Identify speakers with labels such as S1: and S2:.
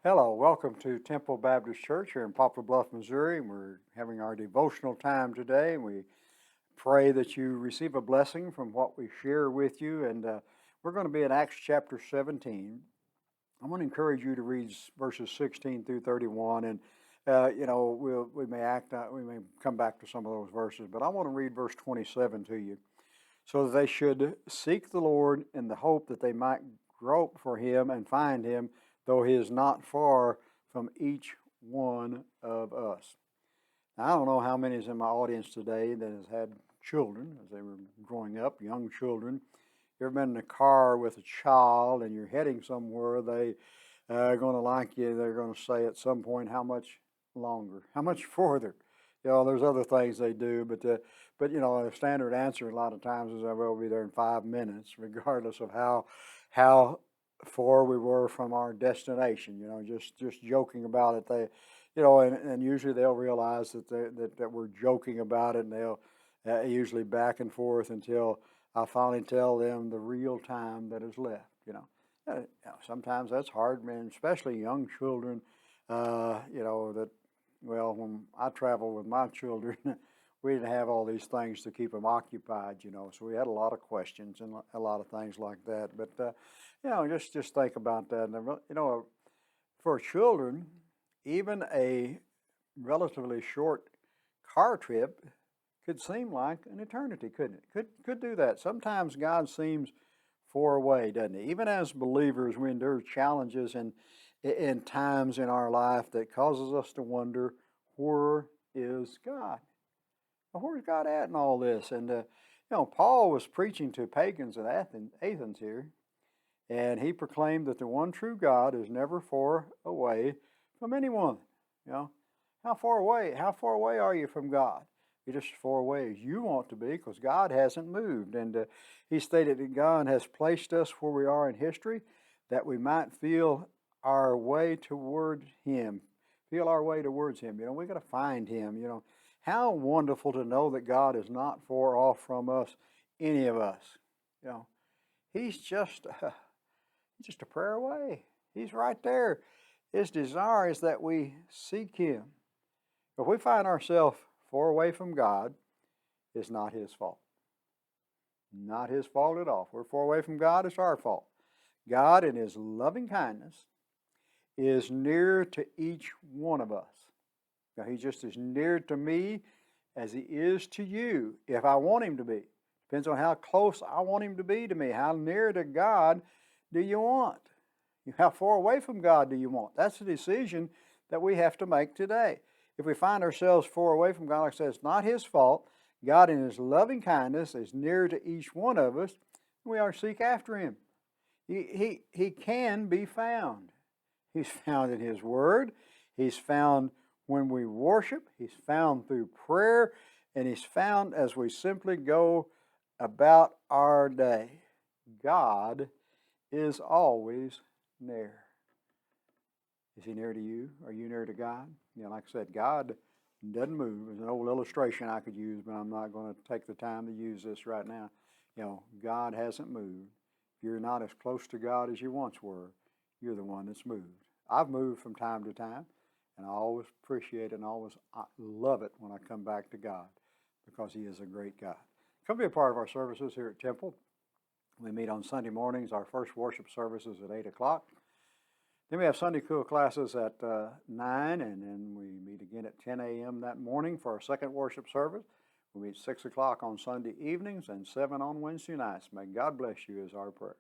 S1: Hello, welcome to Temple Baptist Church here in Poplar, Bluff, Missouri. We're having our devotional time today. We pray that you receive a blessing from what we share with you. And we're going to be in Acts chapter 17. I want to encourage you to read verses 16 through 31. And, we may come back to some of those verses, but I want to read verse 27 to you. So that they should seek the Lord in the hope that they might grope for him and find him, though he is not far from each one of us. Now, I don't know how many is in my audience today that has had children as they were growing up, young children. You ever been in a car with a child and you're heading somewhere, they are going to like you. They're going to say at some point, how much longer, how much further. There's other things they do, but a standard answer a lot of times is, "We'll be there in 5 minutes," regardless of how far we were from our destination. Just joking about it. And usually they'll realize that we're joking about it, and they'll usually back and forth until I finally tell them the real time that is left. Sometimes that's hard, man, especially young children. When I traveled with my children, we didn't have all these things to keep them occupied, so we had a lot of questions and a lot of things like that. But, just think about that. And, for children, even a relatively short car trip could seem like an eternity, couldn't it? Could do that. Sometimes God seems far away, doesn't he? Even as believers, we endure challenges and in times in our life that causes us to wonder, where is God? Where's God at in all this? And, Paul was preaching to pagans in Athens here, and he proclaimed that the one true God is never far away from anyone. How far away? How far away are you from God? You're just as far away as you want to be, because God hasn't moved. And he stated that God has placed us where we are in history, that we might feel our way towards him. We got to find him. How wonderful to know that God is not far off from us, any of us. He's just a prayer away. He's right there. His desire is that we seek him. If we find ourselves far away from God, it's not his fault. Not his fault at all. If we're far away from God, it's our fault. God, in his loving kindness, is near to each one of us. Now, he's just as near to me as he is to you, if I want him to be. Depends on how close I want him to be to me. How near to God do you want? How far away from God do you want? That's a decision that we have to make today. If we find ourselves far away from God, like I said, it's not his fault. God, in his loving kindness, is near to each one of us. We are to seek after him. He can be found. He's found in his word. He's found when we worship. He's found through prayer. And he's found as we simply go about our day. God is always near. Is he near to you? Are you near to God? Like I said, God doesn't move. There's an old illustration I could use, but I'm not going to take the time to use this right now. God hasn't moved. If you're not as close to God as you once were, you're the one that's moved. I've moved from time to time, and I always appreciate it and I love it when I come back to God, because he is a great God. Come be a part of our services here at Temple. We meet on Sunday mornings. Our first worship service is at 8 o'clock. Then we have Sunday school classes at 9, and then we meet again at 10 a.m. that morning for our second worship service. We meet 6 o'clock on Sunday evenings and 7 on Wednesday nights. May God bless you is our prayer.